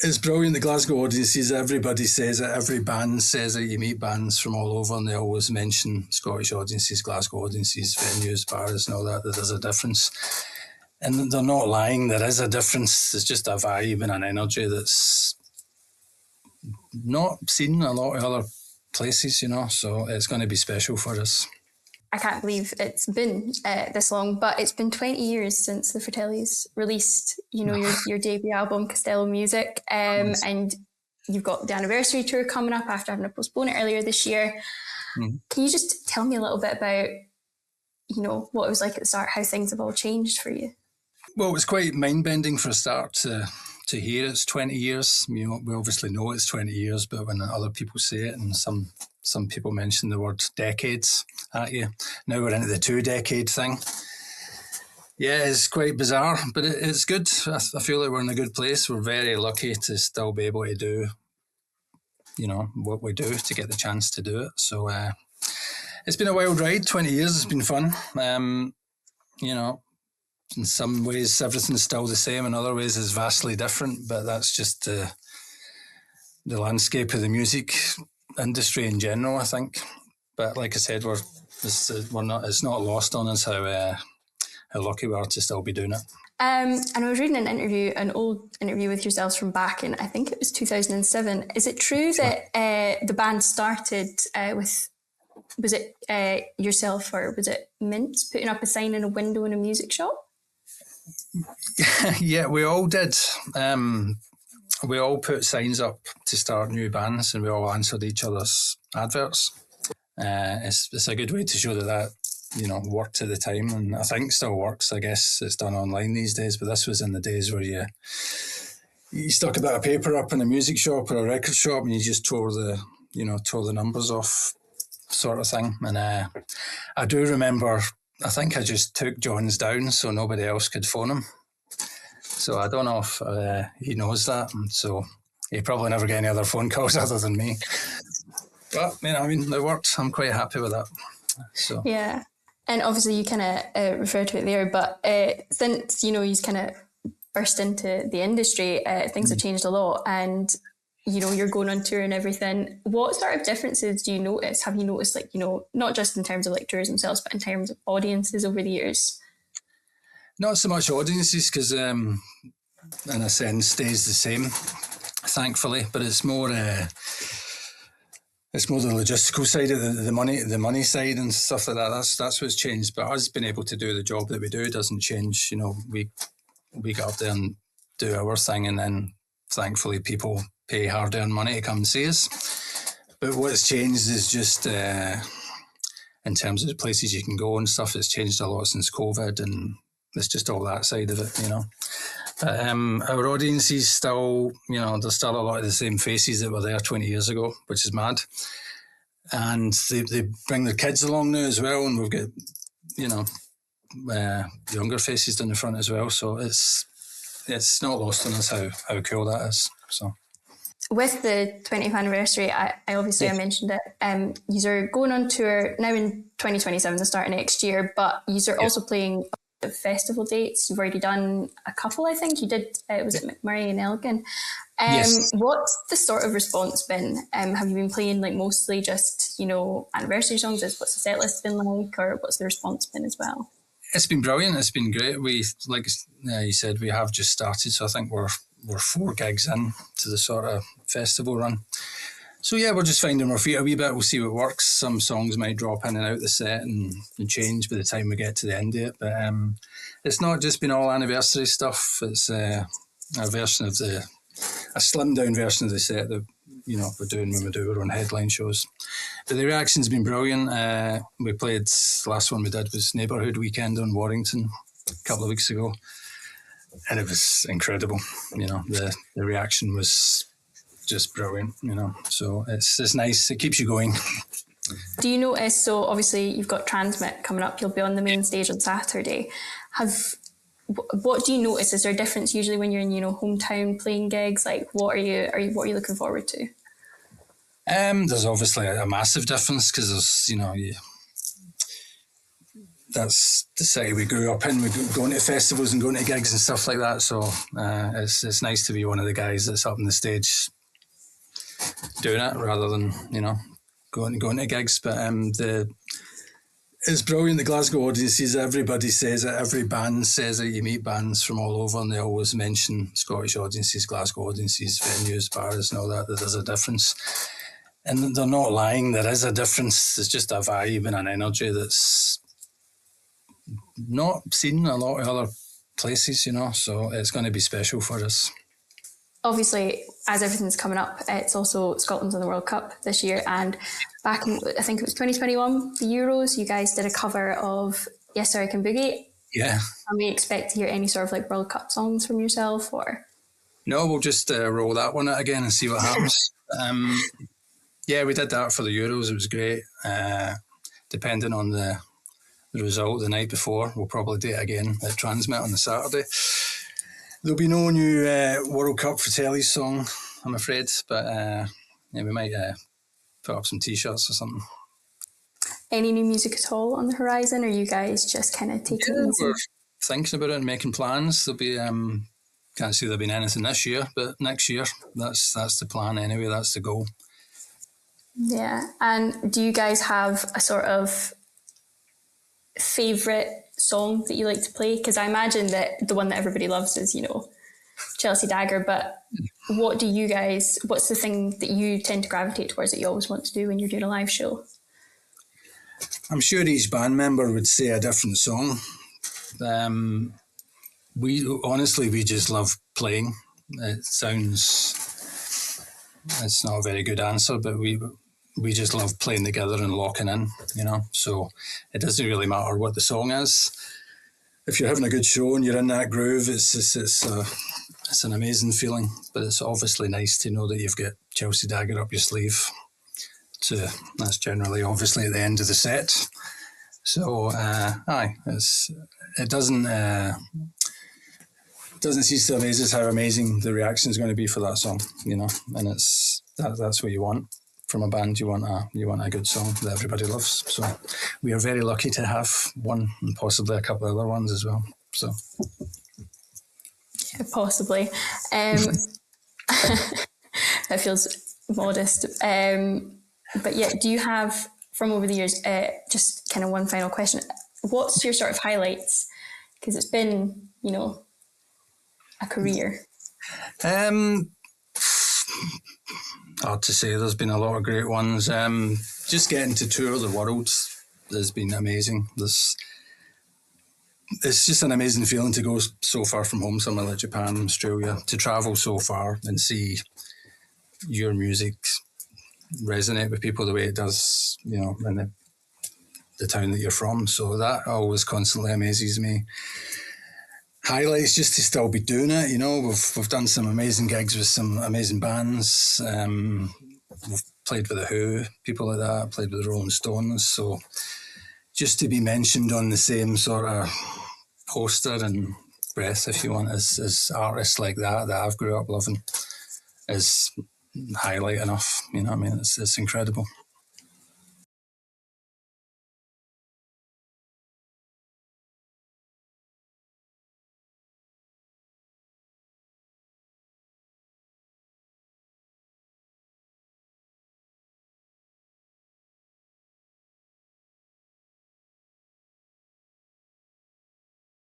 It's brilliant. The Glasgow audiences, everybody says it, every band says it. You meet bands from all over and they always mention Scottish audiences, Glasgow audiences, venues, bars and all that there's a difference. And they're not lying, there is a difference. It's just a vibe and an energy that's not seen in a lot of other places, so it's going to be special for us. I can't believe it's been this long, but it's been 20 years since the Fratellis released, your debut album, Costello Music, and you've got the anniversary tour coming up after having to postpone it earlier this year. Can you just tell me a little bit about, what it was like at the start, how things have all changed for you? Well, it was quite mind-bending for a start to hear it's 20 years. We obviously know it's 20 years, but when other people say it and some people mention the word decades at you. Now we're into the 2-decade thing. Yeah, it's quite bizarre, but it's good. I feel like we're in a good place. We're very lucky to still be able to do, what we do, to get the chance to do it. So it's been a wild ride, 20 years. It's been fun. In some ways, everything's still the same. In other ways, it's vastly different, but that's just the landscape of the music industry in general, I think. But like I said, it's not lost on us how lucky we are to still be doing it. And I was reading an old interview with yourselves from back in, I think it was 2007. Is it true that the band started with, was it yourself or was it Mince putting up a sign in a window in a music shop? Yeah, we all did. We all put signs up to start new bands and we all answered each other's adverts. It's a good way to show that worked at the time, and I think still works. I guess it's done online these days, but this was in the days where you stuck a bit of paper up in a music shop or a record shop and you just tore the numbers off, sort of thing. And I do remember, I think I just took John's down so nobody else could phone him. So I don't know if he knows that, and so he probably never get any other phone calls other than me. But it worked. I'm quite happy with that. So yeah. And obviously you kind of referred to it there, but since, you kind of burst into the industry, things have changed a lot and, you're going on tour and everything. What sort of differences do you notice? Have you noticed, not just in terms of tours themselves, but in terms of audiences over the years? Not so much audiences because, in a sense, stays the same, thankfully, but it's more... It's more the logistical side of the money side and stuff like that. That's what's changed. But us being able to do the job that we do doesn't change. We get up there and do our thing, and then thankfully people pay hard-earned money to come and see us. But what's changed is just in terms of the places you can go and stuff. It's changed a lot since COVID, and it's just all that side of it, But our audiences still, there's still a lot of the same faces that were there 20 years ago, which is mad. And they bring their kids along now as well, and we've got, younger faces down the front as well. So it's not lost on us how cool that is. So with the 20th anniversary, I mentioned it. You are going on tour now in 2027, the start of next year, but you are also playing festival dates. You've already done a couple, I think. You did, was it McMurray and Elgin? Yes. What's the sort of response been? Have you been playing mostly just, anniversary songs? What's the set list been like, or what's the response been as well? It's been brilliant. It's been great. We, like you said, we have just started, so I think we're 4 gigs in to the sort of festival run. So yeah, we're just finding our feet a wee bit. We'll see what works. Some songs might drop in and out the set and change by the time we get to the end of it. But it's not just been all anniversary stuff. It's a version of a slimmed down version of the set that we're doing when we do our own headline shows. But the reaction's been brilliant. We played, the last one we did was Neighbourhood Weekend on Warrington a couple of weeks ago, and it was incredible. The reaction was just brilliant, so it's nice. It keeps you going. Do you notice, so obviously you've got Transmit coming up, you'll be on the main stage on Saturday. What do you notice? Is there a difference usually when you're in, hometown playing gigs? What are you looking forward to? There's obviously a massive difference because there's, that's the city we grew up in. We going to festivals and going to gigs and stuff like that. So it's nice to be one of the guys that's up on the stage doing it rather than going to gigs. But it's brilliant. The Glasgow audiences, everybody says it. Every band says it. You meet bands from all over, and they always mention Scottish audiences, Glasgow audiences, venues, bars, and all that. That there's a difference. And they're not lying. There is a difference. There's just a vibe and an energy that's not seen in a lot of other places, So it's going to be special for us. Obviously, as everything's coming up, it's also Scotland's in the World Cup this year. And back in, I think it was 2021, the Euros, you guys did a cover of Yes Sir I Can Boogie. Yeah. Can we expect to hear any sort of like World Cup songs from yourself, or? No, we'll just roll that one out again and see what happens. Yeah, we did that for the Euros. It was great. Depending on the result the night before, we'll probably do it again at Transmit on the Saturday. There'll be no new World Cup Fratellis song, I'm afraid, but we might put up some T-shirts or something. Any new music at all on the horizon, or you guys just kind of taking it easy? We're thinking about it and making plans. There'll be can't see there being anything this year, but next year, that's the plan anyway. That's the goal. Yeah, and do you guys have a sort of favourite song that you like to play? Because I imagine that the one that everybody loves is, Chelsea Dagger, but what's the thing that you tend to gravitate towards that you always want to do when you're doing a live show? I'm sure each band member would say a different song. We just love playing. It's not a very good answer, but we just love playing together and locking in, so it doesn't really matter what the song is. If you're having a good show and you're in that groove, it's an amazing feeling. But it's obviously nice to know that you've got Chelsea Dagger up your sleeve. That's generally obviously at the end of the set. So it doesn't cease to amaze us how amazing the reaction is going to be for that song, and that's what you want from a band. You want a good song that everybody loves. So we are very lucky to have one and possibly a couple of other ones as well. So yeah, possibly. That feels modest. But yeah, do you have from over the years just kind of one final question? What's your sort of highlights? Because it's been a career. Hard to say. There's been a lot of great ones. Just getting to tour the world has been amazing. It's just an amazing feeling to go so far from home, somewhere like Japan, Australia, to travel so far and see your music resonate with people the way it does, in the town that you're from. So that always constantly amazes me. Highlights just to still be doing it. We've done some amazing gigs with some amazing bands. We've played with the Who, people like that. Played with the Rolling Stones. So just to be mentioned on the same sort of poster and breath, if you want, as artists like that I've grew up loving, is highlight enough. It's incredible.